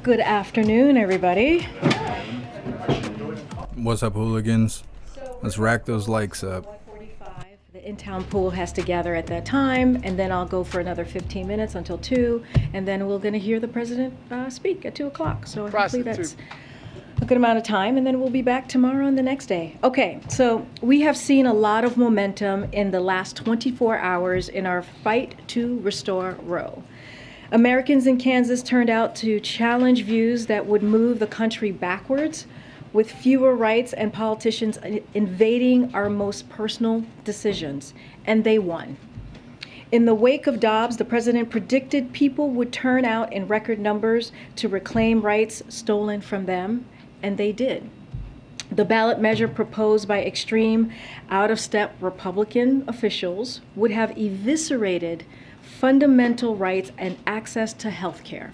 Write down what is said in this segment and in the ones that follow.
Good afternoon, everybody. What's up, hooligans? Let's rack those likes up. 1:45. The in-town pool has to gather at that time, and then I'll go for another 15 minutes until 2, and then we're going to hear the president speak at 2 o'clock. So hopefully that's a good amount of time, and then we'll be back tomorrow and the next day. Okay, so we have seen a lot of momentum in the last 24 hours in our fight to restore Roe. Americans in Kansas turned out to challenge views that would move the country backwards, with fewer rights and politicians invading our most personal decisions, and they won. In the wake of Dobbs, the president predicted people would turn out in record numbers to reclaim rights stolen from them, and they did. The ballot measure proposed by extreme, out-of-step Republican officials would have eviscerated fundamental rights and access to health care.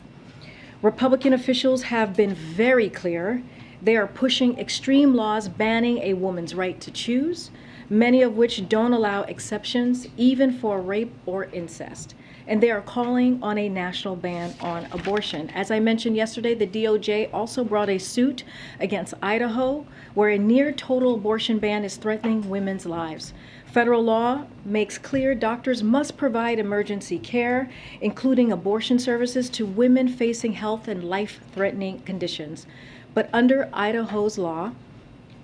Republican officials have been very clear. They are pushing extreme laws banning a woman's right to choose, many of which don't allow exceptions, even for rape or incest. And they are calling on a national ban on abortion. As I mentioned yesterday, the DOJ also brought a suit against Idaho, where a near total abortion ban is threatening women's lives. Federal law makes clear doctors must provide emergency care, including abortion services, to women facing health and life-threatening conditions. But under Idaho's law,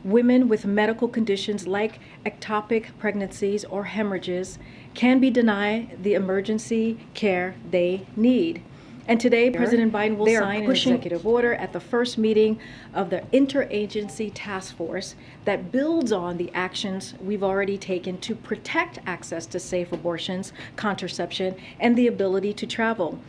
women with medical conditions like ectopic pregnancies or hemorrhages can be denied the emergency care they need. And today, President Biden will sign an executive order at the first meeting of the Interagency Task Force that builds on the actions we've already taken to protect access to safe abortions, contraception, and the ability to travel.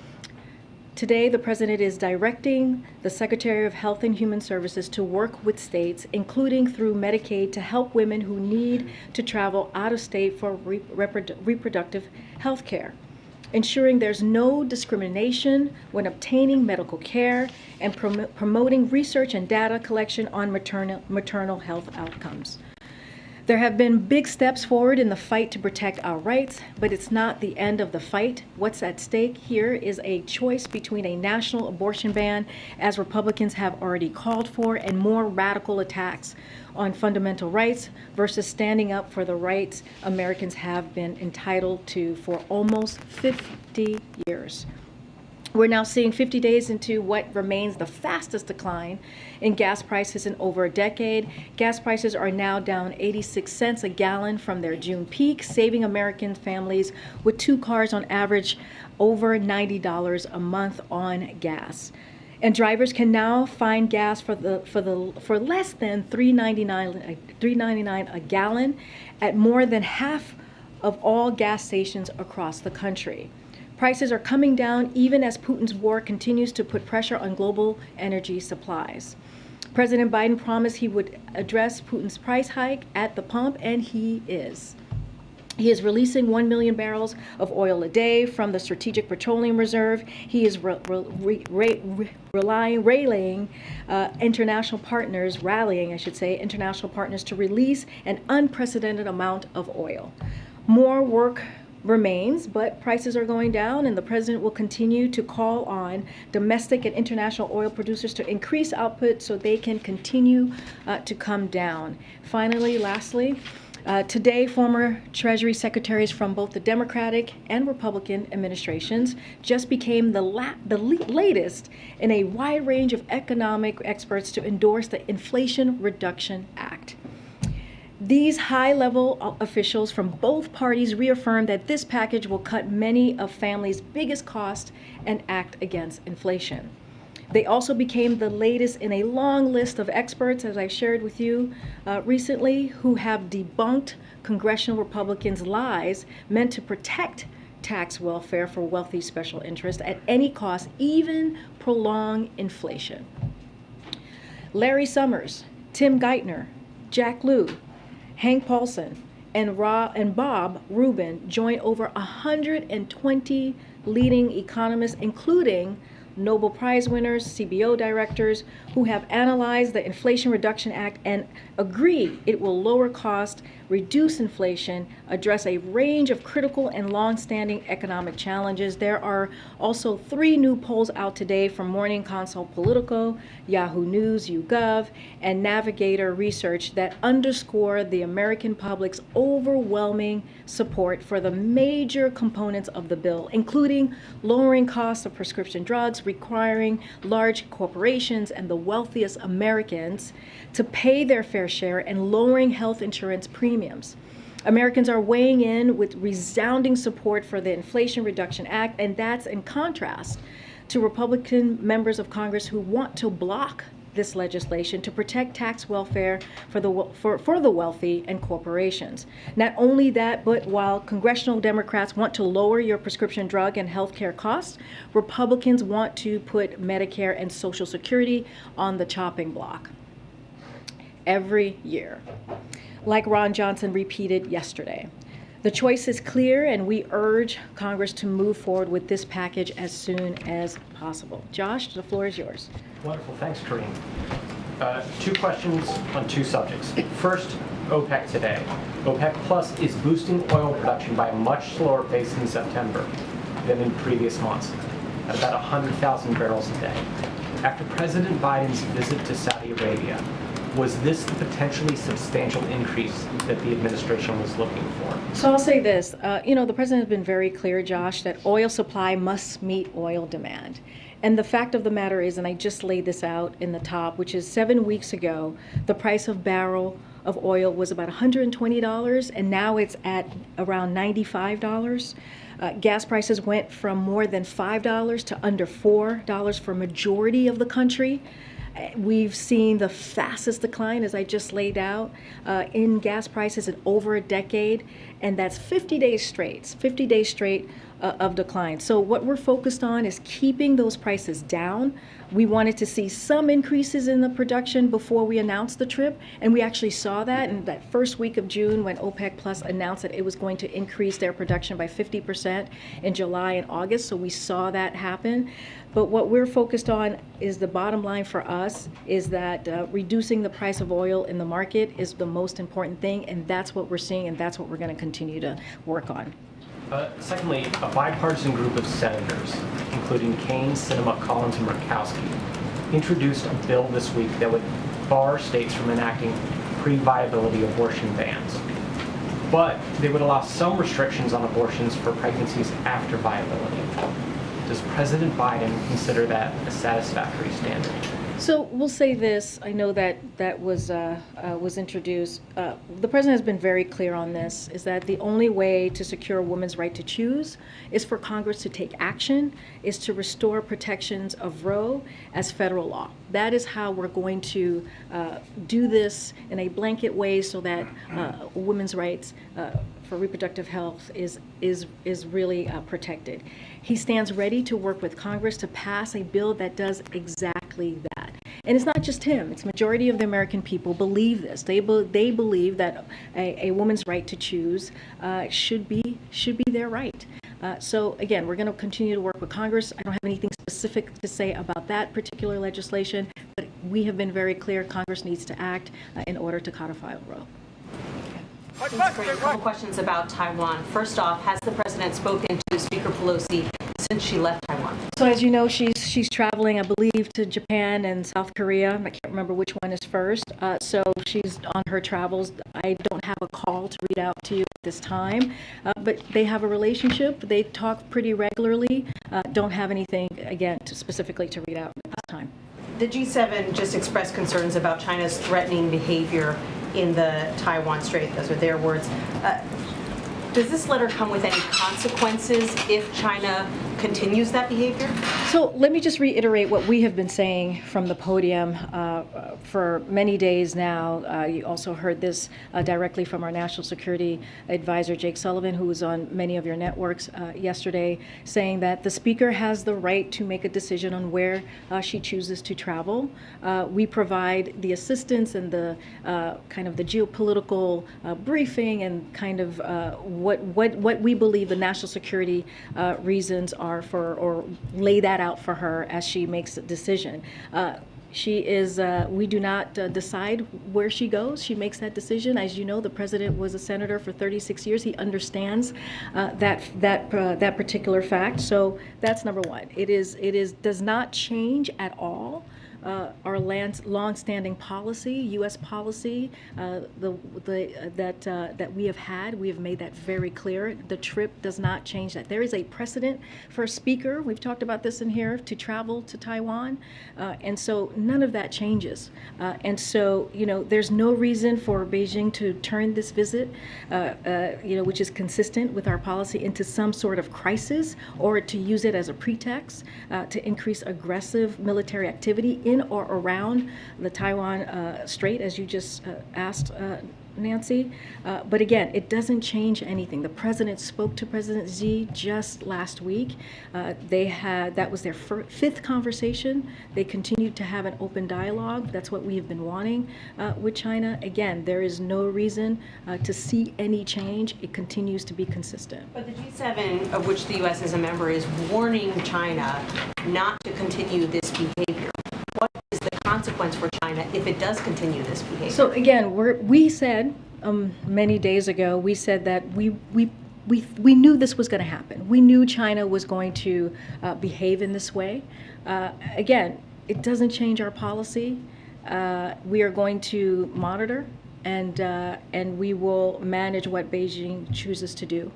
Today, the president is directing the Secretary of Health and Human Services to work with states, including through Medicaid, to help women who need to travel out of state for reproductive health care, ensuring there's no discrimination when obtaining medical care, and promoting research and data collection on maternal health outcomes. There have been big steps forward in the fight to protect our rights, but it's not the end of the fight. What's at stake here is a choice between a national abortion ban, as Republicans have already called for, and more radical attacks on fundamental rights versus standing up for the rights Americans have been entitled to for almost 50 years. We're now seeing 50 days into what remains the fastest decline in gas prices in over a decade. Gas prices are now down 86 cents a gallon from their June peak, saving American families with 2 cars on average over $90 a month on gas. And drivers can now find gas for less than $3.99 a gallon at more than half of all gas stations across the country. Prices are coming down even as Putin's war continues to put pressure on global energy supplies. President Biden promised he would address Putin's price hike at the pump, and he is. He is releasing 1 million barrels of oil a day from the Strategic Petroleum Reserve. He is rallying international partners to release an unprecedented amount of oil. More work remains, but prices are going down, and the president will continue to call on domestic and international oil producers to increase output so they can continue to come down. Finally, lastly, today, former Treasury secretaries from both the Democratic and Republican administrations just became the latest in a wide range of economic experts to endorse the Inflation Reduction Act. These high-level officials from both parties reaffirmed that this package will cut many of families' biggest costs and act against inflation. They also became the latest in a long list of experts, as I've shared with you recently, who have debunked congressional Republicans' lies meant to protect tax welfare for wealthy special interests at any cost, even prolong inflation. Larry Summers, Tim Geithner, Jack Lew, Hank Paulson, and Bob Rubin joined over 120 leading economists, including Nobel Prize winners, CBO directors, who who have analyzed the Inflation Reduction Act and agree it will lower cost, reduce inflation, address a range of critical and long-standing economic challenges. There are also 3 new polls out today from Morning Consult Politico, Yahoo News, YouGov, and Navigator Research that underscore the American public's overwhelming support for the major components of the bill, including lowering costs of prescription drugs, requiring large corporations and the wealthiest Americans to pay their fair share, and lowering health insurance premiums. Americans are weighing in with resounding support for the Inflation Reduction Act, and that's in contrast to Republican members of Congress who want to block this legislation to protect tax welfare for the wealthy and corporations. Not only that, but while congressional Democrats want to lower your prescription drug and health care costs, Republicans want to put Medicare and Social Security on the chopping block every year, like Ron Johnson repeated yesterday. The choice is clear, and we urge Congress to move forward with this package as soon as possible. Josh, the floor is yours. Wonderful. Thanks, Karine. 2 questions on 2 subjects. First, OPEC today. OPEC Plus is boosting oil production by a much slower pace in September than in previous months, at about 100,000 barrels a day. After President Biden's visit to Saudi Arabia, was this the potentially substantial increase that the administration was looking for? So I'll say this, the president has been very clear, Josh, that oil supply must meet oil demand. And the fact of the matter is, and I just laid this out in the top, which is 7 weeks ago, the price of barrel of oil was about $120, and now it's at around $95. Gas prices went from more than $5 to under $4 for a majority of the country. We've seen the fastest decline, as I just laid out, in gas prices in over a decade, and that's 50 days straight of decline. So what we're focused on is keeping those prices down. We wanted to see some increases in the production before we announced the trip, and we actually saw that in that first week of June when OPEC Plus announced that it was going to increase their production by 50% in July and August, so we saw that happen. But what we're focused on is the bottom line for us is that reducing the price of oil in the market is the most important thing, and that's what we're seeing, and that's what we're going to continue to work on. Secondly, a bipartisan group of senators, including Kaine, Sinema, Collins, and Murkowski, introduced a bill this week that would bar states from enacting pre-viability abortion bans. But they would allow some restrictions on abortions for pregnancies after viability. Does President Biden consider that a satisfactory standard? So we'll say this. I know that was introduced. The president has been very clear on this, is that the only way to secure a woman's right to choose is for Congress to take action, is to restore protections of Roe as federal law. That is how we're going to do this in a blanket way so that women's rights for reproductive health is really protected. He stands ready to work with Congress to pass a bill that does exactly that. And it's not just him. It's majority of the American people believe this. They believe that a woman's right to choose should be their right. So again, we're going to continue to work with Congress. I don't have anything specific to say about that particular legislation, but we have been very clear Congress needs to act in order to codify Roe. Thanks, Karine. A couple questions about Taiwan. First off, has the president spoken to Speaker Pelosi since she left Taiwan? So as you know, she's traveling, I believe, to Japan and South Korea. I can't remember which one is first. So she's on her travels. I don't have a call to read out to you at this time, but they have a relationship. They talk pretty regularly. Don't have anything, again, specifically to read out at this time. The G7 just expressed concerns about China's threatening behavior in the Taiwan Strait. Those are their words. Does this letter come with any consequences if China continues that behavior? So let me just reiterate what we have been saying from the podium for many days now. You also heard this directly from our National Security Advisor, Jake Sullivan, who was on many of your networks yesterday, saying that the Speaker has the right to make a decision on where she chooses to travel. We provide the assistance and the kind of the geopolitical briefing and kind of what we believe the national security reasons are for, or lay that out for her as she makes a decision. She is, we do not decide where she goes. She makes that decision. As you know, the president was a senator for 36 years. He understands that particular fact. So that's number one. It does not change at all our long-standing policy, U.S. policy, that we have had. We have made that very clear. The trip does not change that. There is a precedent for a speaker, we've talked about this in here, to travel to Taiwan, and so none of that changes. And so, there's no reason for Beijing to turn this visit, which is consistent with our policy, into some sort of crisis, or to use it as a pretext to increase aggressive military activity in or around the Taiwan Strait, as you just asked, Nancy. But again, it doesn't change anything. The president spoke to President Xi just last week. That was their fifth conversation. They continued to have an open dialogue. That's what we have been wanting with China. Again, there is no reason to see any change. It continues to be consistent. But the G7, of which the U.S. is a member, is warning China not to continue this behavior. What is the consequence for China if it does continue this behavior? So again, we said many days ago, we said that we knew this was going to happen. We knew China was going to behave in this way. Again, it doesn't change our policy. We are going to monitor and we will manage what Beijing chooses to do.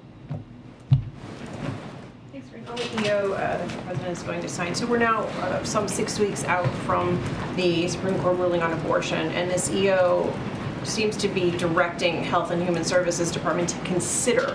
On the EO that the president is going to sign. So we're now some 6 weeks out from the Supreme Court ruling on abortion, and this EO seems to be directing Health and Human Services Department to consider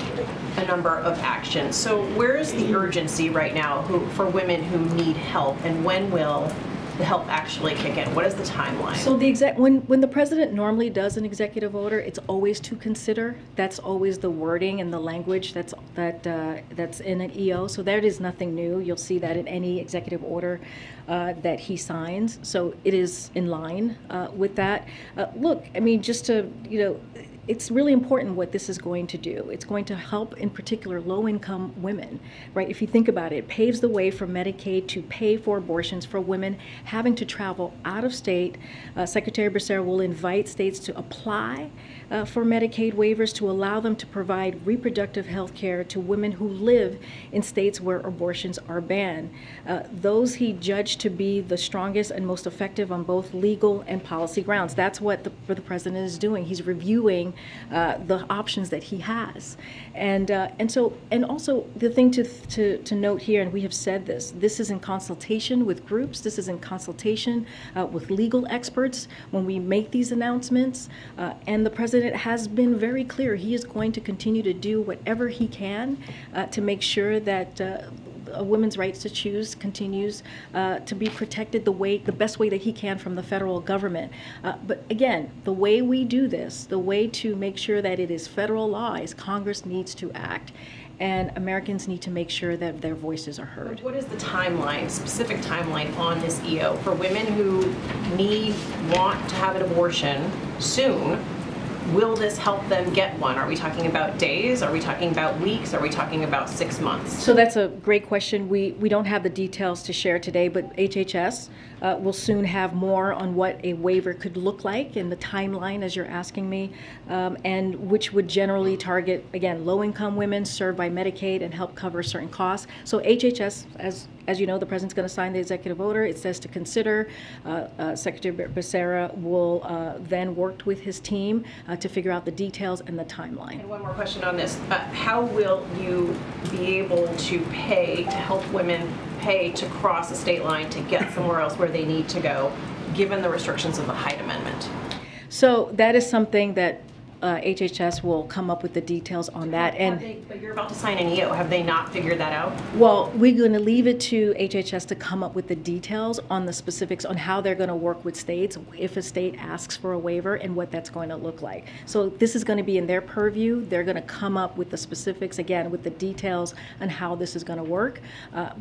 a number of actions. So where is the urgency right now for women who need help, and when will the help actually kick in? What is the timeline? So when the president normally does an executive order, it's always to consider. That's always the wording and the language that's in an EO. So that is nothing new. You'll see that in any executive order that he signs. So it is in line with that. Look, I mean, just to it's really important what this is going to do. It's going to help, in particular, low-income women, right? If you think about it, it paves the way for Medicaid to pay for abortions for women having to travel out of state. Secretary Becerra will invite states to apply for Medicaid waivers to allow them to provide reproductive health care to women who live in states where abortions are banned. Those he judged to be the strongest and most effective on both legal and policy grounds. That's what the president is doing. He's reviewing the options that he has, and also the thing to note here, and we have said this is in consultation with groups. This is in consultation with legal experts when we make these announcements, and the president has been very clear. He is going to continue to do whatever he can to make sure that a woman's rights to choose continues to be protected the best way that he can from the federal government. But again, the way we do this, the way to make sure that it is federal law, is Congress needs to act, and Americans need to make sure that their voices are heard. What is the timeline, specific timeline on this EO for women who want to have an abortion soon? Will this help them get one? Are we talking about days? Are we talking about weeks? Are we talking about 6 months? So that's a great question. We don't have the details to share today, but HHS will soon have more on what a waiver could look like in the timeline, as you're asking me, and which would generally target, again, low-income women served by Medicaid and help cover certain costs. So HHS, as you know, the president's going to sign the executive order. It says to consider. Secretary Becerra will then work with his team to figure out the details and the timeline. And one more question on this. How will you be able to pay to help women pay to cross a state line to get somewhere else where they need to go, given the restrictions of the Hyde Amendment? So that is something that HHS will come up with the details on that. But you're about to sign an EO. Have they not figured that out? Well, we're going to leave it to HHS to come up with the details on the specifics on how they're going to work with states if a state asks for a waiver and what that's going to look like. So this is going to be in their purview. They're going to come up with the specifics, again, with the details on how this is going to work.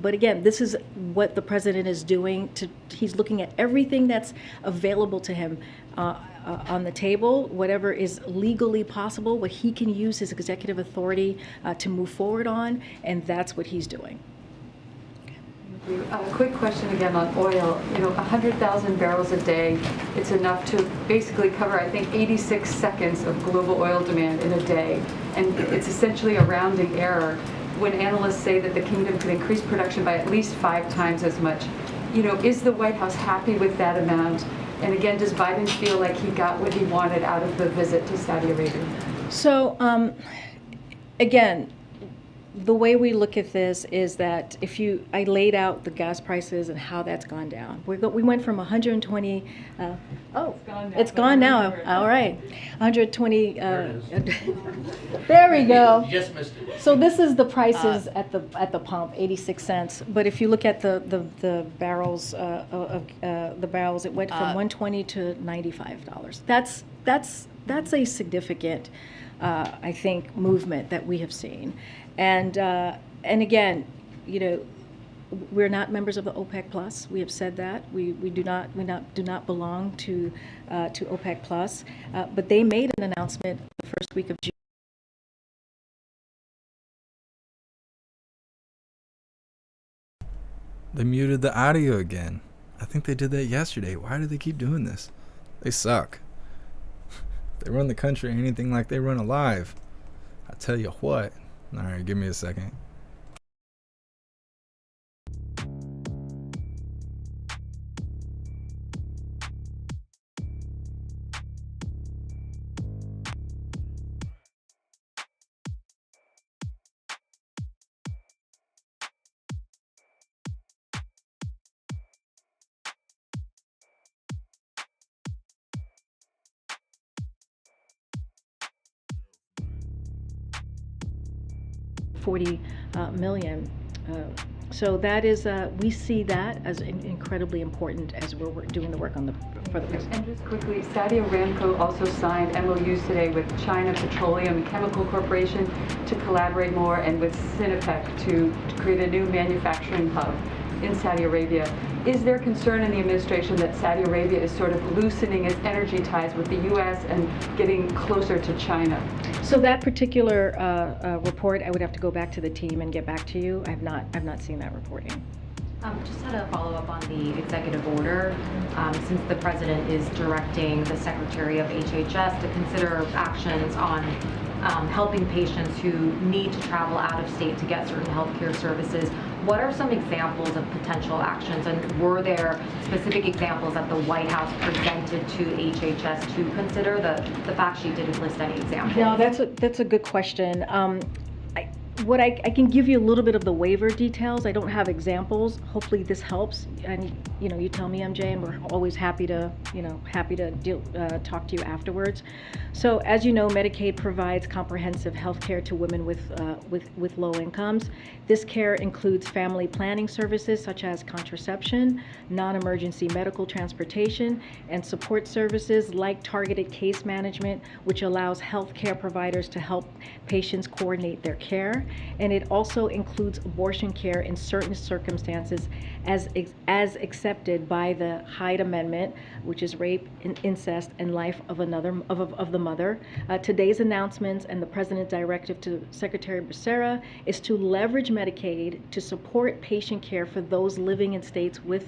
But again, this is what the president is doing. He's looking at everything that's available to him on the table, whatever is legally possible, what he can use his executive authority to move forward on, and that's what he's doing. A quick question again on oil. 100,000 barrels a day, it's enough to basically cover, I think, 86 seconds of global oil demand in a day. And it's essentially a rounding error when analysts say that the kingdom could increase production by at least 5 times as much. Is the White House happy with that amount? And again, does Biden feel like he got what he wanted out of the visit to Saudi Arabia? So, again, the way we look at this is that I laid out the gas prices and how that's gone down. We went from 120. It's gone now. All right, 120. There we go. You just missed it. So this is the prices at the pump, 86 cents. But if you look at the barrels the barrels, it went from 120 to $95. That's a significant, I think, movement that we have seen. And again, we're not members of the OPEC Plus. We have said that we do not belong to OPEC Plus. But they made an announcement the first week of June. They muted the audio again. I think they did that yesterday. Why do they keep doing this? They suck. They run the country anything like they run alive. I tell you what. All right, give me a second. $40 million. So that is, we see that as incredibly important as we're doing the work for the president. And just quickly, Saudi Aramco also signed MOUs today with China Petroleum and Chemical Corporation to collaborate more, and with Sinopec to create a new manufacturing hub in Saudi Arabia. Is there concern in the administration that Saudi Arabia is sort of loosening its energy ties with the U.S. and getting closer to China? So that particular report, I would have to go back to the team and get back to you. I've not seen that reporting. Just had a follow-up on the executive order. Since the president is directing the Secretary of HHS to consider actions on helping patients who need to travel out of state to get certain healthcare services, what are some examples of potential actions, and were there specific examples that the White House presented to HHS to consider? The fact sheet didn't list any examples. No, that's a good question. I can give you a little bit of the waiver details. I don't have examples. Hopefully this helps. And you tell me, MJ, and we're always happy to talk to you afterwards. So as you know, Medicaid provides comprehensive health care to women with low incomes. This care includes family planning services such as contraception, non-emergency medical transportation, and support services like targeted case management, which allows health care providers to help patients coordinate their care. And it also includes abortion care in certain circumstances as accepted by the Hyde Amendment, which is rape, incest, and life of the mother. Today's announcements and the President's directive to Secretary Becerra is to leverage Medicaid to support patient care for those living in states with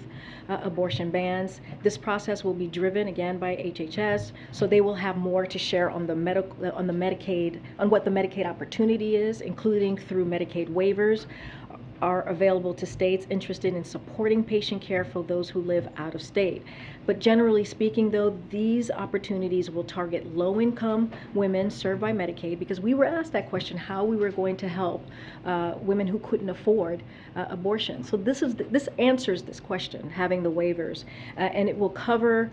abortion bans. This process will be driven again by HHS, so they will have more to share on what the Medicaid opportunity is, including through Medicaid waivers are available to states interested in supporting patient care for those who live out of state. But generally speaking, though, these opportunities will target low-income women served by Medicaid, because we were asked that question, how we were going to help women who couldn't afford abortion. So this answers this question, having the waivers, and it will cover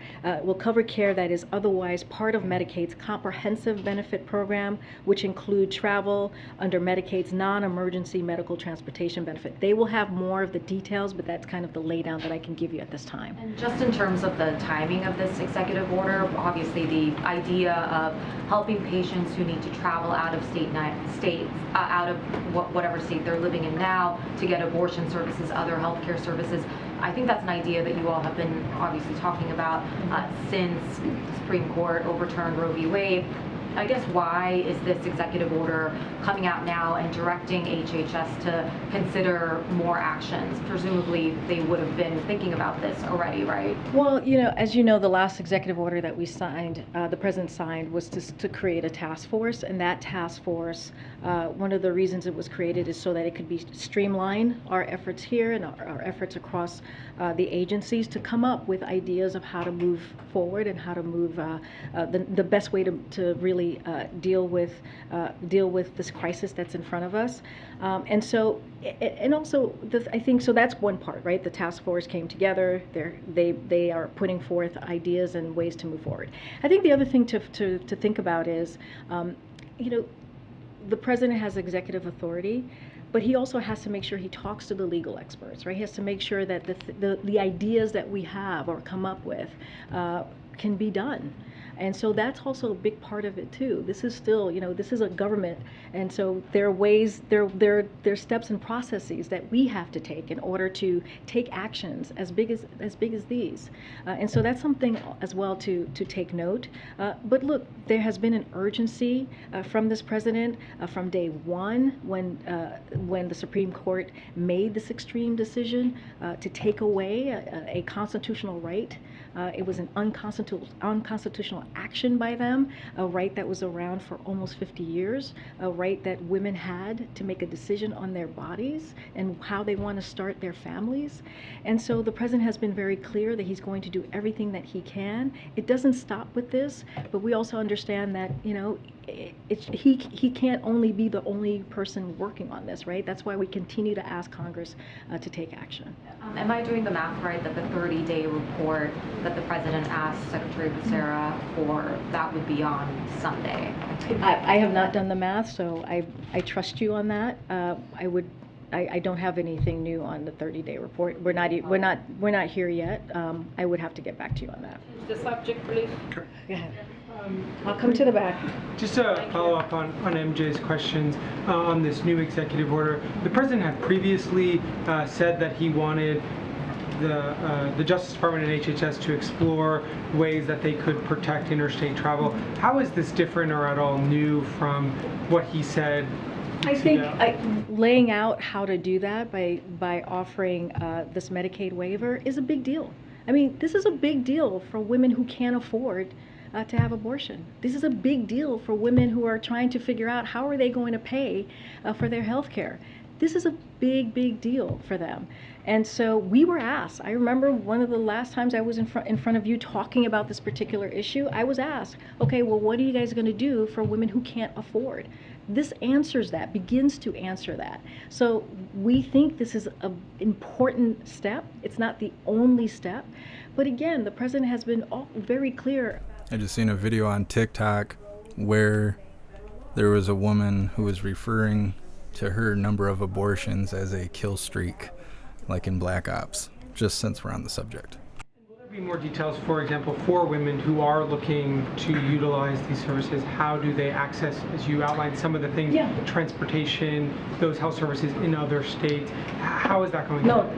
care that is otherwise part of Medicaid's comprehensive benefit program, which include travel under Medicaid's non-emergency medical transportation benefit. They will have more of the details, but that's kind of the laydown that I can give you at this time. And just in terms of the timing of this executive order, obviously the idea of helping patients who need to travel out of out of whatever state they're living in now to get abortion services, other healthcare services, I think that's an idea that you all have been obviously talking about since the Supreme Court overturned Roe v. Wade. I guess why is this executive order coming out now and directing HHS to consider more actions? Presumably, they would have been thinking about this already, right? Well, as you know, the last executive order that we signed, the president signed, was to create a task force. And that task force, one of the reasons it was created is so that it could be streamline our efforts here and our efforts across the agencies to come up with ideas of how to move forward and how to move the best way to really deal with this crisis that's in front of us. And so, and also, I think, so that's one part, right? The task force came together. They are putting forth ideas and ways to move forward. I think the other thing to think about is, the president has executive authority, but he also has to make sure he talks to the legal experts, right? He has to make sure that the ideas that we have or come up with can be done. And so that's also a big part of it too. This is still, this is a government, and so there are ways, there are steps and processes that we have to take in order to take actions as big as these. And so that's something as well to take note. But look, there has been an urgency from this president from day one when the Supreme Court made this extreme decision to take away a constitutional right. It was an unconstitutional action by them, a right that was around for almost 50 years, a right that women had to make a decision on their bodies and how they want to start their families. And so the president has been very clear that he's going to do everything that he can. It doesn't stop with this, but we also understand that, he can't only be the only person working on this, right? That's why we continue to ask Congress to take action. Am I doing the math right that the 30-day report that the president asked Secretary Becerra for, that would be on Sunday? I have not done the math, so I trust you on that. I don't have anything new on the 30-day report. We're not here yet. I would have to get back to you on that. The subject, please. Go ahead. I'll come to the back. Just to follow up on MJ's questions on this new executive order, the president had previously said that he wanted the Justice Department and HHS to explore ways that they could protect interstate travel. How is this different or at all new from what he said? I think laying out how to do that by offering this Medicaid waiver is a big deal. I mean, this is a big deal for women who can't afford to have abortion. This is a big deal for women who are trying to figure out how are they going to pay for their health care. This is a big deal for them. And so we were asked, I remember one of the last times I was in front of you talking about this particular issue, I was asked, okay, well, what are you guys going to do for women who can't afford? This answers that, begins to answer that. So we think this is an important step. It's not the only step. But again, the president has been very clear. I just seen a video on TikTok where there was a woman who was referring to her number of abortions as a kill streak, like in Black Ops, just since we're on the subject. Will there be more details, for example, for women who are looking to utilize these services? How do they access, as you outlined, some of the things, transportation, those health services in other states? How is that going? No,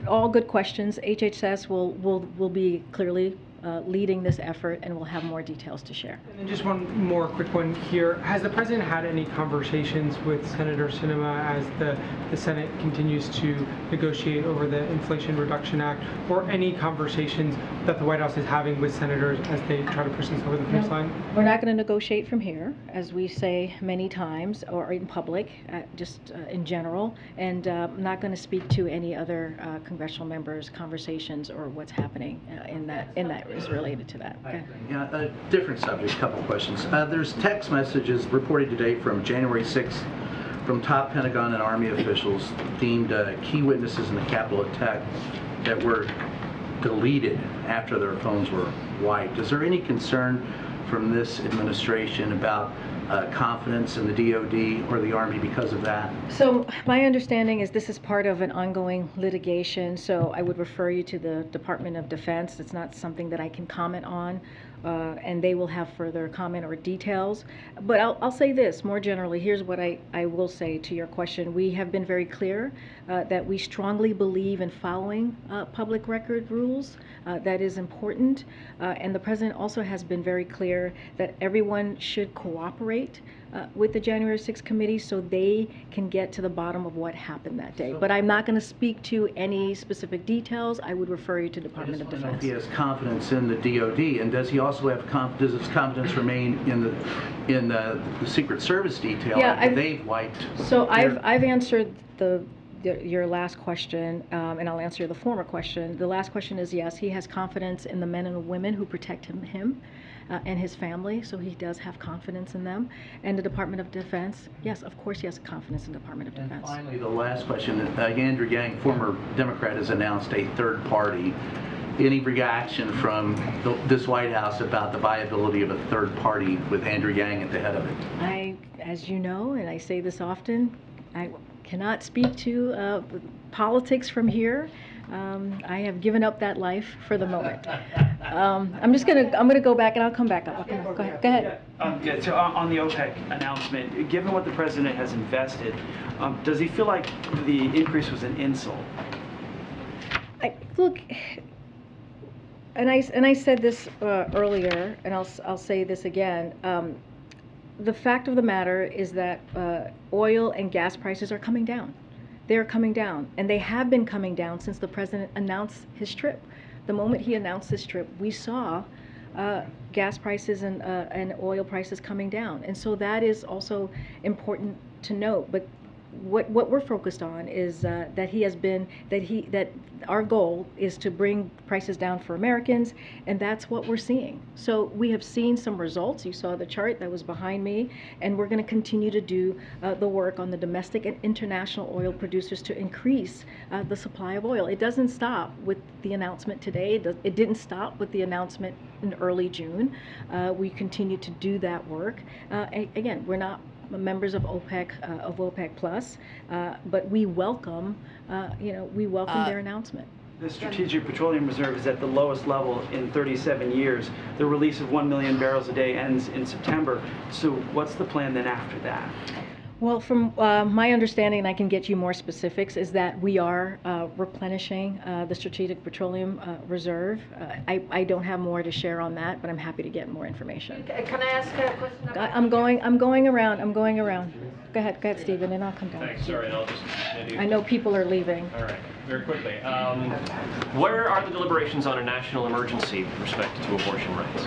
all good questions. HHS will be clearly leading this effort, and we'll have more details to share. And then just one more quick one here. Has the president had any conversations with Senator Sinema as the Senate continues to negotiate over the Inflation Reduction Act, or any conversations that the White House is having with senators as they try to push this over the finish line? We're not going to negotiate from here, as we say many times, or in public, just in general, and I'm not going to speak to any other congressional members' conversations or what's happening in that is related to that. Okay. Yeah, a different subject, a couple of questions. There's text messages reported today from January 6th from top Pentagon and Army officials deemed key witnesses in the Capitol attack that were deleted after their phones were wiped. Is there any concern from this administration about confidence in the DOD or the Army because of that? So my understanding is this is part of an ongoing litigation, so I would refer you to the Department of Defense. It's not something that I can comment on. and they will have further comment or details. But I'll say this more generally. Here's what I will say to your question. We have been very clear that we strongly believe in following public record rules. That is important. And the president also has been very clear that everyone should cooperate with the January 6th committee so they can get to the bottom of what happened that day. But I'm not going to speak to any specific details. I would refer you to Department of Defense. If he has confidence in the DOD, and does he also have does his confidence remain in the Secret Service detail after they've wiped? So I've answered your last question, and I'll answer the former question. The last question is yes, he has confidence in the men and women who protect him and his family, so he does have confidence in them. And the Department of Defense, yes, of course he has confidence in the Department of Defense. And finally, the last question. Andrew Yang, former Democrat, has announced a third party. Any reaction from this White House about the viability of a third party with Andrew Yang at the head of it? As you know, and I say this often, I cannot speak to politics from here. I have given up that life for the moment. I'm gonna go back and I'll come back up. Go ahead. So on the OPEC announcement, given what the president has invested, does he feel like the increase was an insult? Look, and I said this earlier, and I'll say this again. The fact of the matter is that oil and gas prices are coming down. They are coming down, and they have been coming down since the president announced his trip. The moment he announced his trip, we saw gas prices and oil prices coming down, and so that is also important to note. But what we're focused on is that our goal is to bring prices down for Americans, and that's what we're seeing. So we have seen some results. You saw the chart that was behind me, and we're going to continue to do the work on the domestic and international oil producers to increase the supply of oil. It doesn't stop with the announcement today. It didn't stop with the announcement in early June. We continue to do that work. Again, we're not members of OPEC Plus, but we welcome their announcement. The Strategic Petroleum Reserve is at the lowest level in 37 years. The release of 1 million barrels a day ends in September. So what's the plan then after that? Well, from my understanding, and I can get you more specifics, is that we are replenishing the Strategic Petroleum Reserve. I don't have more to share on that, but I'm happy to get more information. Can I ask a question? I'm going around. Go ahead, Stephen, and I'll come down. Thanks. Sorry, and I'll just maybe. I know people are leaving. All right, very quickly. Where are the deliberations on a national emergency with respect to abortion rights?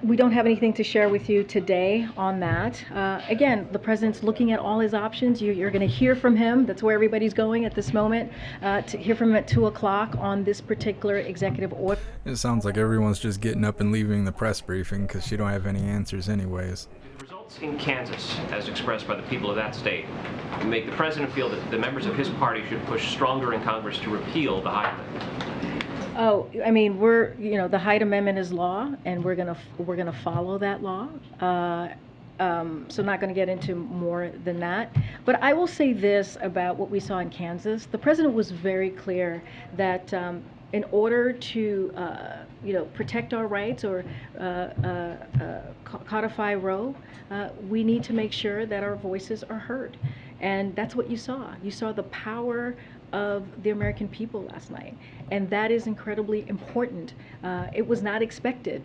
We don't have anything to share with you today on that. Again, the president's looking at all his options. You're going to hear from him. That's where everybody's going at this moment. To hear from him at 2 o'clock on this particular executive order. It sounds like everyone's just getting up and leaving the press briefing because she don't have any answers anyways. The results in Kansas, as expressed by the people of that state, make the president feel that the members of his party should push stronger in Congress to repeal the Hyde Amendment. Oh, I mean, the Hyde Amendment is law, and we're gonna follow that law. So not going to get into more than that. But I will say this about what we saw in Kansas. The president was very clear that in order to protect our rights or codify Roe, we need to make sure that our voices are heard. And that's what you saw. You saw the power of the American people last night, and that is incredibly important. It was not expected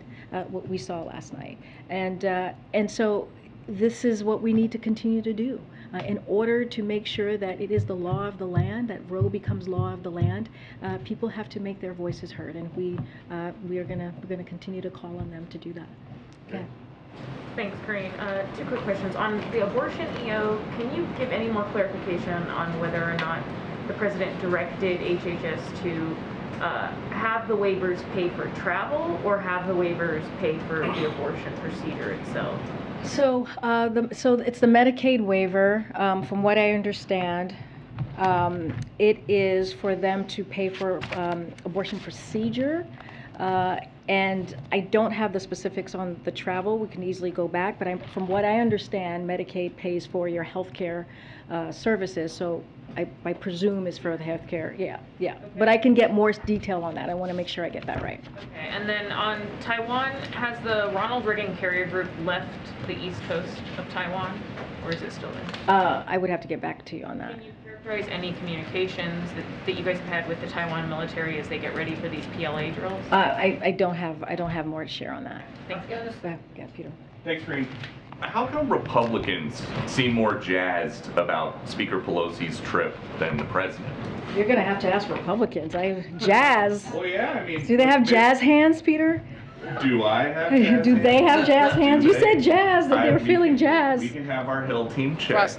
what we saw last night, and so this is what we need to continue to do in order to make sure that it is the law of the land, that Roe becomes law of the land. People have to make their voices heard, and we're gonna continue to call on them to do that. Okay. Thanks, Karine. 2 quick questions. On the abortion EO, can you give any more clarification on whether or not the president directed HHS to have the waivers pay for travel or have the waivers pay for the abortion procedure itself? So, it's the Medicaid waiver. From what I understand, it is for them to pay for abortion procedure. And I don't have the specifics on the travel. We can easily go back, but from what I understand, Medicaid pays for your health care services, so I presume is for the health care. Yeah. Okay. But I can get more detail on that. I want to make sure I get that right. Okay, and then on Taiwan, has the Ronald Reagan carrier group left the east coast of Taiwan, or is it still there? I would have to get back to you on that. Can you characterize any communications that you guys have had with the Taiwan military as they get ready for these PLA drills? I don't have more to share on that. Thank you. Yeah, Peter. Thanks, Karine. How come Republicans seem more jazzed about Speaker Pelosi's trip than the president? You're going to have to ask Republicans. Jazz. Well, yeah, I mean... Do they have jazz hands, Peter? Do I have jazz Do they hands? have jazz hands? You said jazz, that they were feeling jazz. We can have our Hill team check.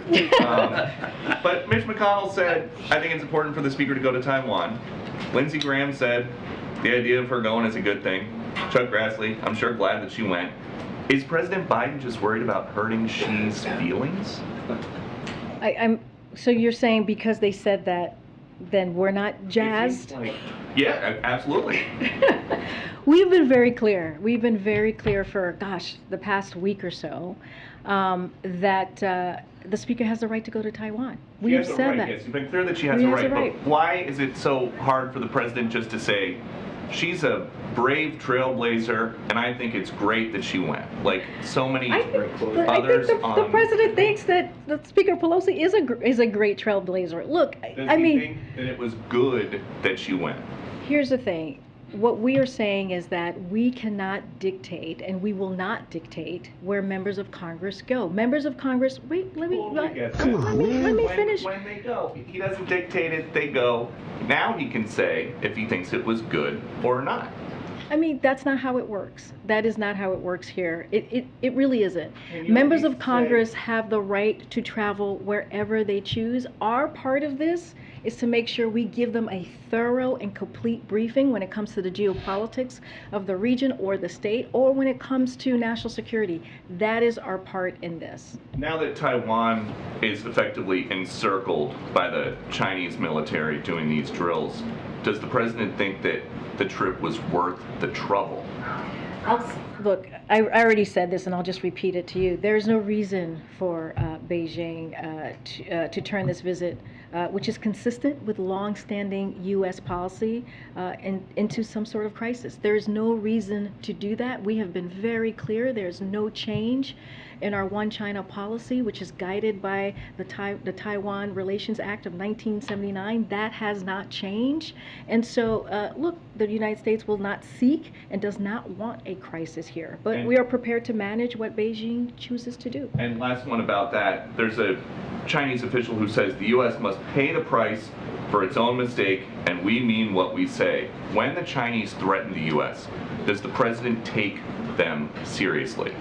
But Mitch McConnell said, I think it's important for the Speaker to go to Taiwan. Lindsey Graham said, the idea of her going is a good thing. Chuck Grassley, I'm sure glad that she went. Is President Biden just worried about hurting Xi's feelings? So you're saying because they said that, then we're not jazzed? Yeah, absolutely. We've been very clear. We've been very clear for, the past week or so, that the Speaker has the right to go to Taiwan. We've said that. Yes, you've been clear that she has a right. But why is it so hard for the President just to say, she's a brave trailblazer, and I think it's great that she went. Like so many others. The President thinks that Speaker Pelosi is a great trailblazer. Look, Does he think that it was good that she went? Here's the thing. What we are saying is that we cannot dictate, and we will not dictate, where members of Congress go. Members of Congress, let me finish. When they go, he doesn't dictate it, they go. Now he can say if he thinks it was good or not. I mean, that's not how it works. That is not how it works here. It really isn't. Members of Congress have the right to travel wherever they choose. Our part of this is to make sure we give them a thorough and complete briefing when it comes to the geopolitics of the region or the state, or when it comes to national security. That is our part in this. Now that Taiwan is effectively encircled by the Chinese military doing these drills, does the president think that the trip was worth the trouble? Look, I already said this, and I'll just repeat it to you. There's no reason for Beijing to turn this visit, which is consistent with long-standing U.S. policy, into some sort of crisis. There is no reason to do that. We have been very clear. There's no change in our One China policy, which is guided by the Taiwan Relations Act of 1979. That has not changed. And so, look, the United States will not seek and does not want a crisis here. But we are prepared to manage what Beijing chooses to do. And last one about that, there's a Chinese official who says the U.S. must pay the price for its own mistake, and we mean what we say. When the Chinese threaten the U.S., does the president take them seriously?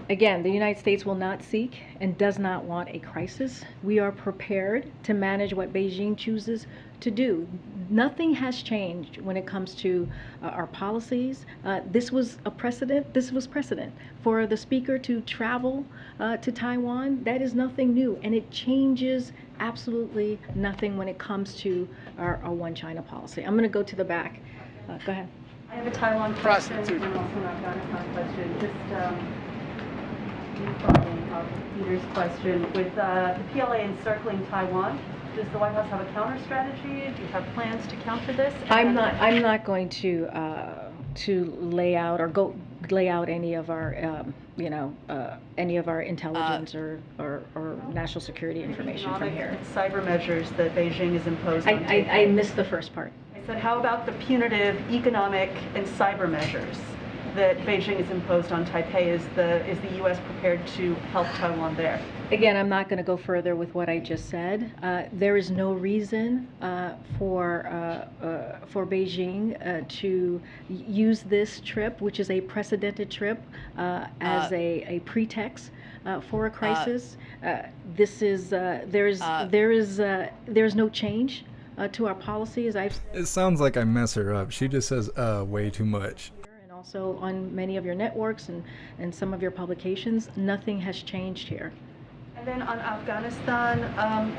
Again, the United States will not seek and does not want a crisis. We are prepared to manage what Beijing chooses to do. Nothing has changed when it comes to our policies. This was a precedent. This was precedent for the Speaker to travel to Taiwan. That is nothing new, and it changes absolutely nothing when it comes to our One China policy. I'm going to go to the back. Go ahead. I have a Taiwan question and also an Afghanistan question. Following up Peter's question, with the PLA encircling Taiwan, does the White House have a counter strategy? Do you have plans to counter this? I'm not going to lay out or lay out any of our any of our intelligence or national security information from here. Cyber measures that Beijing has imposed on Taipei. I missed the first part. I said, how about the punitive economic and cyber measures that Beijing has imposed on Taipei? Is the U.S. prepared to help Taiwan there? Again, I'm not going to go further with what I just said. There is no reason for Beijing to use this trip, which is a precedented trip, as a pretext for a crisis. There's no change to our policy, as I've said. It sounds like I mess her up. She just says way too much. Also on many of your networks and some of your publications, nothing has changed here. And then on Afghanistan,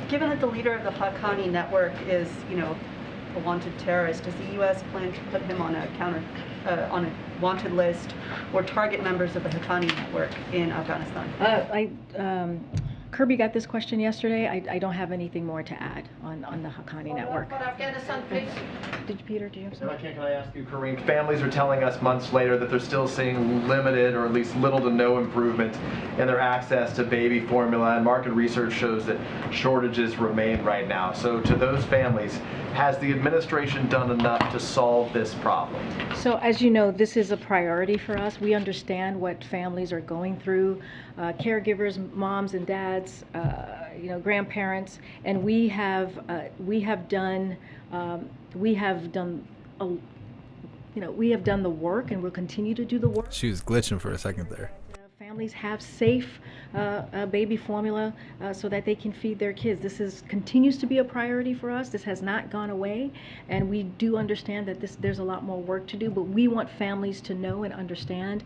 given that the leader of the Haqqani network is, a wanted terrorist, does the U.S. plan to put him on a wanted list or target members of the Haqqani network in Afghanistan? Kirby got this question yesterday. I don't have anything more to add on the Haqqani network. Afghanistan, please. Peter, do you have something? Can I ask you, Karine? Families are telling us months later that they're still seeing limited or at least little to no improvement in their access to baby formula, and market research shows that shortages remain right now. So to those families, has the administration done enough to solve this problem? So as you know, this is a priority for us. We understand what families are going through, caregivers, moms and dads, grandparents, and we have done the work, and we'll continue to do the work. She was glitching for a second there. Families have safe baby formula so that they can feed their kids. This continues to be a priority for us. This has not gone away, and we do understand that there's a lot more work to do, but we want families to know and understand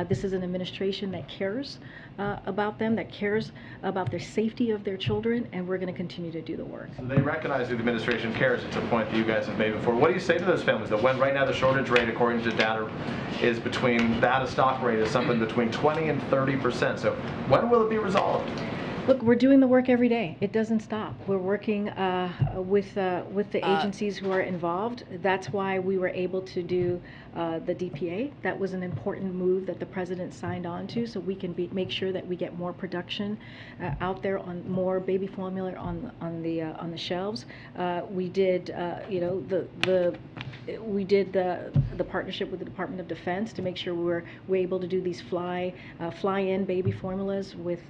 this is an administration that cares about them, that cares about their safety of their children, and we're going to continue to do the work. So they recognize that the administration cares. It's a point that you guys have made before. What do you say to those families that when right now the shortage rate, according to data, is between the out-of-stock rate is something between 20 and 30%. So when will it be resolved? Look, we're doing the work every day. It doesn't stop. We're working with the agencies who are involved. That's why we were able to do the DPA. That was an important move that the president signed on to, so we can make sure that we get more production out there, on more baby formula on the shelves. We did the partnership with the Department of Defense to make sure we're able to do these fly-in baby formulas with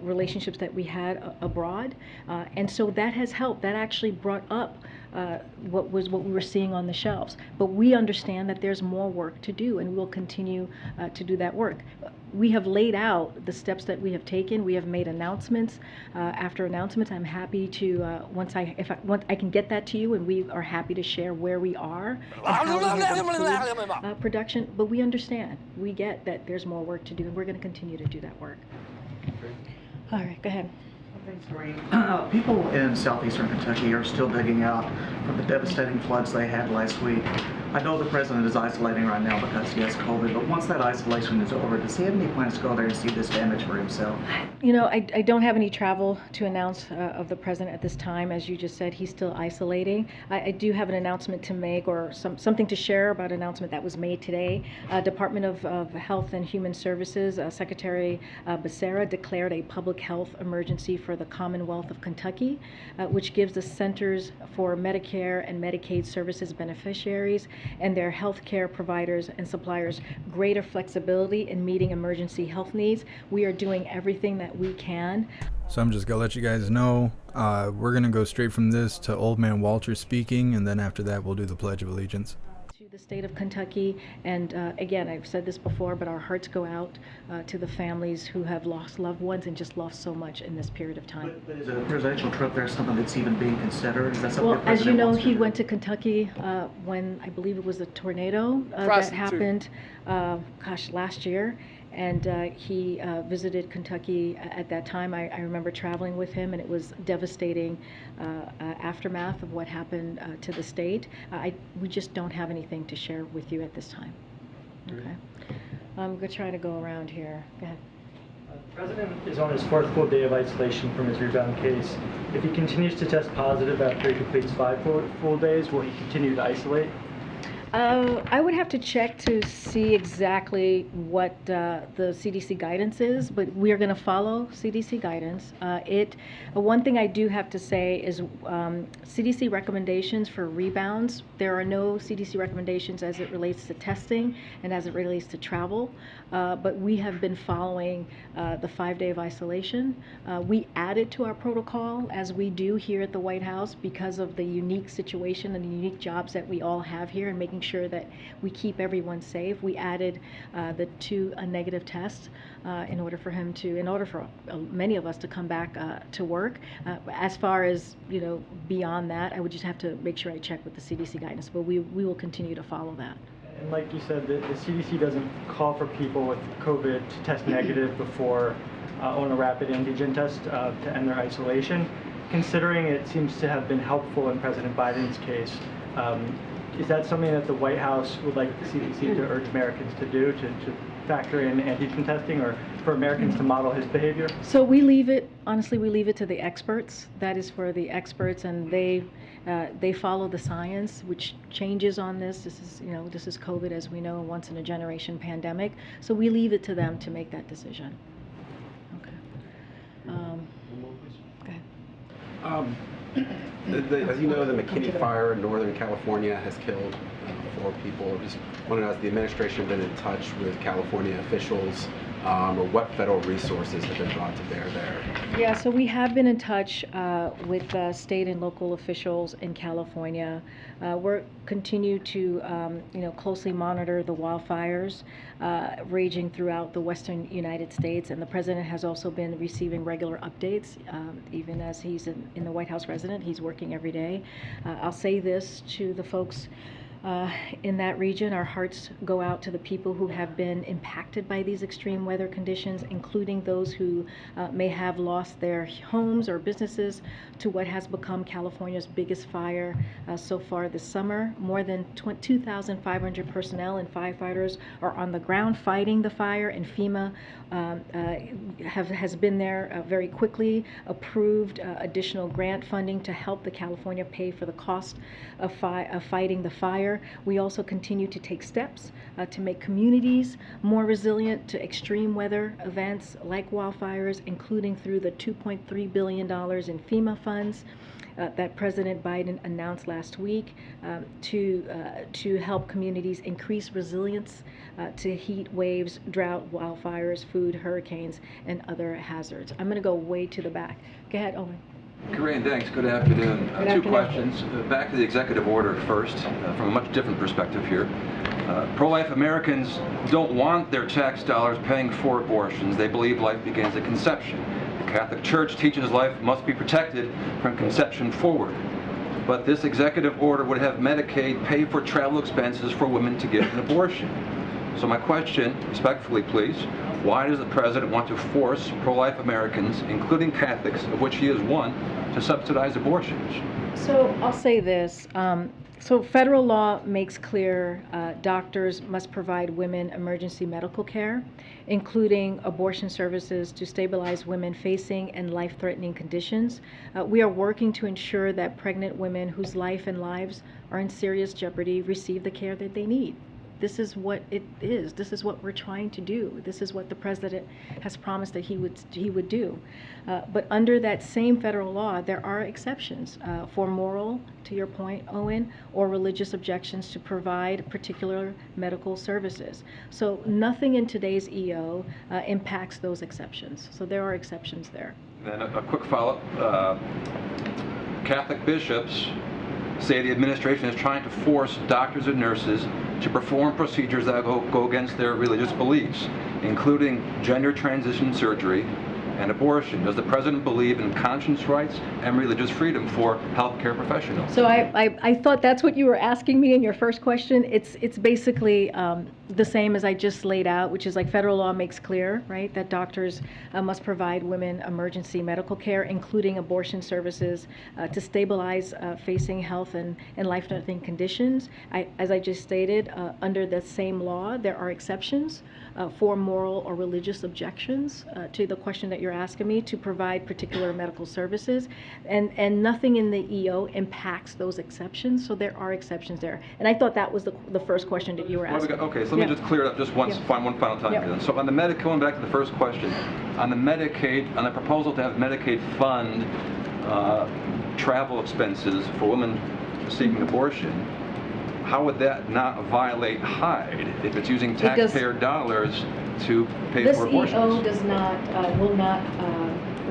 relationships that we had abroad, and so that has helped. That actually brought up what we were seeing on the shelves. But we understand that there's more work to do, and we'll continue to do that work. We have laid out the steps that we have taken. We have made announcements after announcements. I'm happy to once I can get that to you, and we are happy to share where we are and how we have improved production. But we understand, we get that there's more work to do, and we're going to continue to do that work. All right, go ahead. Thanks, Karine. People in southeastern Kentucky are still digging out from the devastating floods they had last week. I know the president is isolating right now because he has COVID, but once that isolation is over, does he have any plans to go there and see this damage for himself? You know, I don't have any travel to announce of the president at this time. As you just said, he's still isolating. I do have an announcement to make, or something to share about an announcement that was made today. Department of Health and Human Services, Secretary Becerra declared a public health emergency for the Commonwealth of Kentucky, which gives the Centers for Medicare and Medicaid Services beneficiaries and their health care providers and suppliers greater flexibility in meeting emergency health needs. We are doing everything that we can. So I'm just going to let you guys know, we're going to go straight from this to Old Man Walter speaking, and then after that we'll do the Pledge of Allegiance. To the state of Kentucky, and again, I've said this before, but our hearts go out to the families who have lost loved ones and just lost so much in this period of time. But is a presidential trip there something that's even being considered? Is that something Well, the president as you know, wants to he do? went to Kentucky when I believe it was a tornado that happened, last year. And he visited Kentucky at that time. I remember traveling with him, and it was devastating aftermath of what happened to the state. We just don't have anything to share with you at this time. Okay. I'm going to try to go around here. Go ahead. The President is on his fourth full day of isolation from his rebound case. If he continues to test positive after he completes 5 full days, will he continue to isolate? I would have to check to see exactly what the CDC guidance is, but we are going to follow CDC guidance. One thing I do have to say is CDC recommendations for rebounds. There are no CDC recommendations as it relates to testing and as it relates to travel, but we have been following the 5-day of isolation. We added to our protocol, as we do here at the White House, because of the unique situation and the unique jobs that we all have here, and making sure that we keep everyone safe. We added the 2 negative tests in order for many of us to come back to work. As far as beyond that, I would just have to make sure I check with the CDC guidance, but we will continue to follow that. And like you said, the CDC doesn't call for people with COVID to test negative before on a rapid antigen test to end their isolation. considering it seems to have been helpful in President Biden's case, is that something that the White House would like the CDC to urge Americans to do, to factor in antigen testing, or for Americans to model his behavior? So we leave it, honestly, we leave it to the experts. That is for the experts, and they follow the science, which changes on this. This is COVID, as we know, a once in a generation pandemic. So we leave it to them to make that decision. Okay. Go ahead. As you know, the McKinney fire in Northern California has killed 4 people. I just want to know, has the administration been in touch with California officials, or what federal resources have been brought to bear there? Yeah, so we have been in touch with state and local officials in California. We're continue to closely monitor the wildfires raging throughout the western United States, and the president has also been receiving regular updates. Even as he's in the White House resident, he's working every day. I'll say this to the folks in that region: our hearts go out to the people who have been impacted by these extreme weather conditions, including those who may have lost their homes or businesses to what has become California's biggest fire so far this summer. More than 2,500 personnel and firefighters are on the ground fighting the fire, and FEMA has been there very quickly, approved additional grant funding to help the California pay for the cost of fighting the fire. We also continue to take steps to make communities more resilient to extreme weather events like wildfires, including through the $2.3 billion in FEMA funds that President Biden announced last week to help communities increase resilience to heat waves, drought, wildfires, food, hurricanes, and other hazards. I'm going to go way to the back. Go ahead, Owen. Karine, thanks. Good afternoon. Good afternoon. 2 questions. Back to the executive order first, from a much different perspective here. Pro-life Americans don't want their tax dollars paying for abortions. They believe life begins at conception. The Catholic Church teaches life must be protected from conception forward. But this executive order would have Medicaid pay for travel expenses for women to get an abortion. So my question, respectfully please, why does the president want to force pro-life Americans, including Catholics, of which he is one, to subsidize abortions? So I'll say this. So federal law makes clear doctors must provide women emergency medical care, including abortion services to stabilize women facing and life-threatening conditions. We are working to ensure that pregnant women whose life and lives are in serious jeopardy receive the care that they need. This is what it is. This is what we're trying to do. This is what the president has promised that he would do. But under that same federal law, there are exceptions for moral, to your point, Owen, or religious objections to provide particular medical services. So nothing in today's EO impacts those exceptions. So there are exceptions there. Then a quick follow-up. Catholic bishops say the administration is trying to force doctors and nurses to perform procedures that go against their religious beliefs, including gender transition surgery and abortion. Does the president believe in conscience rights and religious freedom for healthcare professionals? So I thought that's what you were asking me in your first question. It's basically the same as I just laid out, which is like federal law makes clear, right, that doctors must provide women emergency medical care, including abortion services, to stabilize facing health and life-threatening conditions. As I just stated, under the same law, there are exceptions for moral or religious objections to the question that you're asking me to provide particular medical services, and nothing in the EO impacts those exceptions, so there are exceptions there. And I thought that was the first question that you were asking. Okay, so let me just clear it up just one final time here then. So on the going back to the first question, on the Medicaid, on the proposal to have Medicaid fund travel expenses for women seeking abortion, how would that not violate Hyde if it's using taxpayer dollars to pay for abortions? This EO does not, will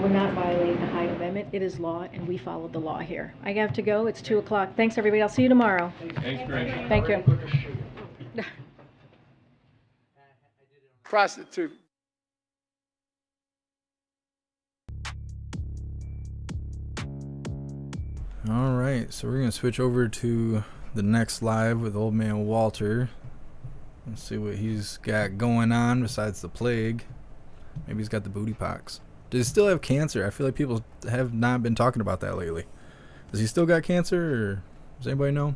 not violate the Hyde Amendment. It is law, and we follow the law here. I have to go. It's 2 o'clock. Thanks, everybody. I'll see you tomorrow. Thanks, Karine. Thank you. Prostitute. All right, so we're gonna switch over to the next live with old man Walter. Let's see what he's got going on besides the plague. Maybe he's got the booty pox. Does he still have cancer? I feel like people have not been talking about that lately. Does he still got cancer, or does anybody know?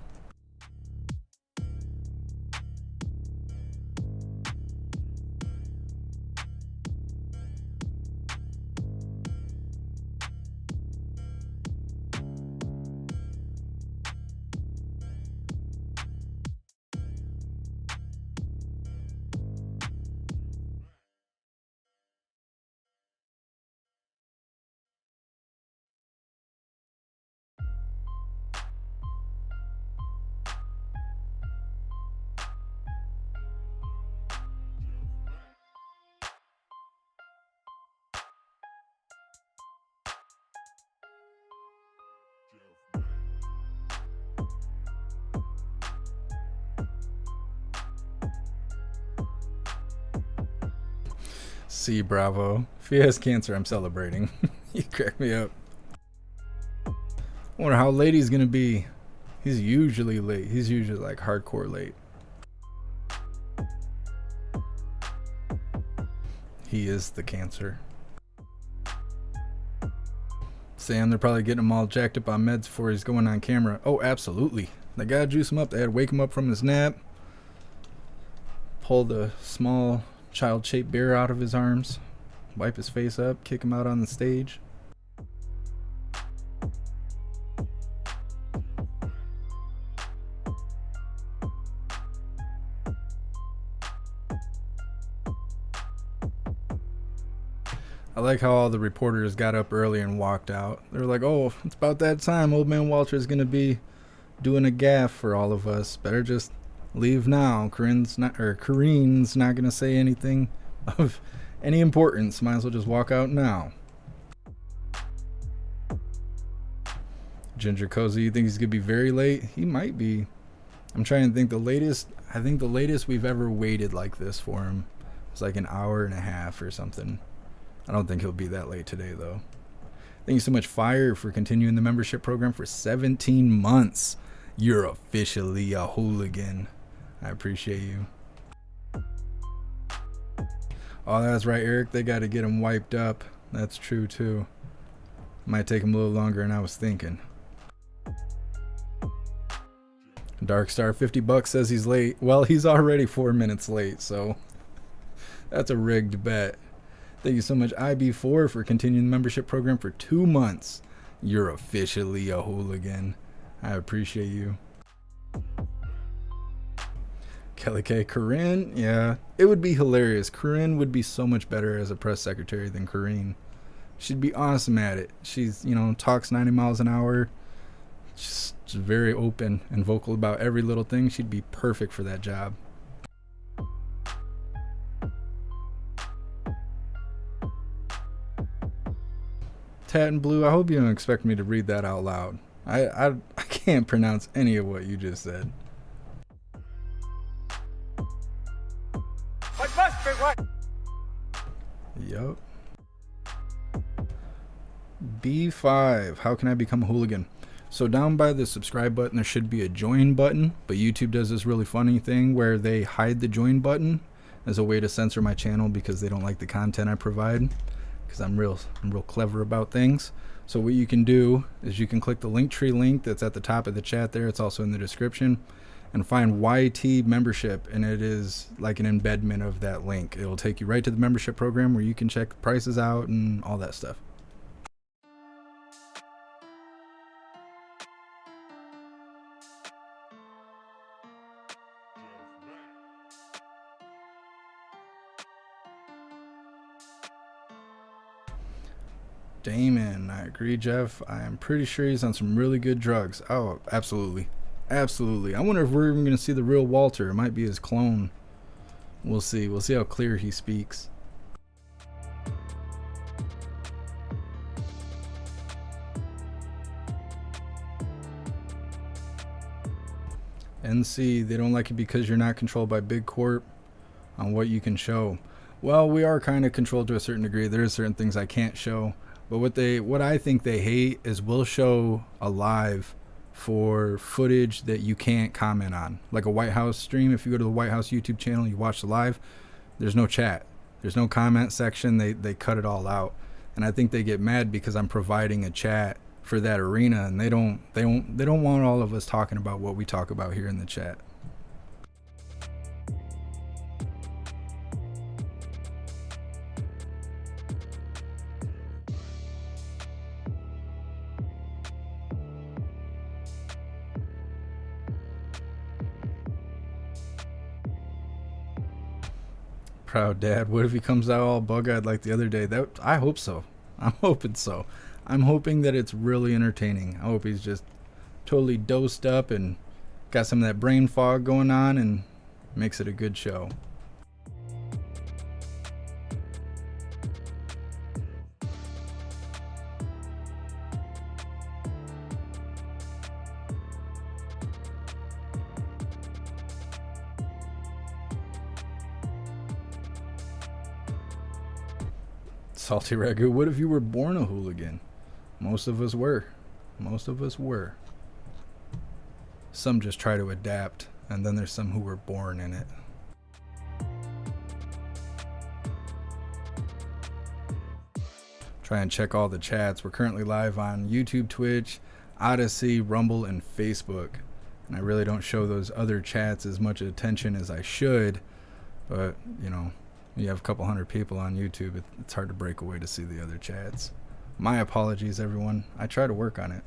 See, bravo. If he has cancer, I'm celebrating. You crack me up. I wonder how late he's gonna be. He's usually late. He's usually like hardcore late. He is the cancer. Sam, they're probably getting him all jacked up on meds before he's going on camera. Oh, absolutely. They gotta juice him up. They had to wake him up from his nap. Pull the small child-shaped bear out of his arms. Wipe his face up. Kick him out on the stage. I like how all the reporters got up early and walked out. They were like, oh, it's about that time. Old man Walter's going to be doing a gaffe for all of us. Better just leave now. Karine's not going to say anything of any importance. Might as well just walk out now. Ginger Cozy, you think he's going to be very late? He might be. I'm trying to think I think the latest we've ever waited like this for him was like an hour and a half or something. I don't think he'll be that late today, though. Thank you so much, Fire, for continuing the membership program for 17 months. You're officially a hooligan. I appreciate you. Oh, that's right, Eric. They got to get him wiped up. That's true, too. Might take him a little longer than I was thinking. Darkstar, $50 says he's late. Well, he's already 4 minutes late, so that's a rigged bet. Thank you so much, IB4, for continuing the membership program for 2 months. You're officially a hooligan. I appreciate you. Kelly K. Karine, yeah, it would be hilarious. Karine would be so much better as a press secretary than Karine. She'd be awesome at it. She's, talks 90 miles an hour. Just very open and vocal about every little thing. She'd be perfect for that job. Tat and Blue, I hope you don't expect me to read that out loud. I can't pronounce any of what you just said. Yup. B5, how can I become a hooligan? So down by the subscribe button, there should be a join button, but YouTube does this really funny thing where they hide the join button as a way to censor my channel because they don't like the content I provide. Because I'm real clever about things. So what you can do is you can click the Linktree link that's at the top of the chat there. It's also in the description, and find YT membership, and it is like an embedment of that link. It'll take you right to the membership program where you can check prices out and all that stuff. Damon, I agree, Jeff. I am pretty sure he's on some really good drugs. Oh, absolutely. Absolutely. I wonder if we're even going to see the real Walter. It might be his clone. We'll see. We'll see how clear he speaks. NC, they don't like it because you're not controlled by Big Corp on what you can show. Well, we are kind of controlled to a certain degree. There are certain things I can't show. But what I think they hate is we'll show a live for footage that you can't comment on. Like a White House stream, if you go to the White House YouTube channel, you watch the live, there's no chat. There's no comment section. They cut it all out. And I think they get mad because I'm providing a chat for that arena, and they don't want all of us talking about what we talk about here in the chat. Proud dad. What if he comes out all bug-eyed like the other day? I hope so. I'm hoping so. I'm hoping that it's really entertaining. I hope he's just totally dosed up and got some of that brain fog going on and makes it a good show. Salty Ragu, what if you were born a hooligan? Most of us were. Most of us were. Some just try to adapt, and then there's some who were born in it. Try and check all the chats. We're currently live on YouTube, Twitch, Odyssey, Rumble, and Facebook. And I really don't show those other chats as much attention as I should, but, you know, you have a couple hundred people on YouTube, it's hard to break away to see the other chats. My apologies, everyone. I try to work on it.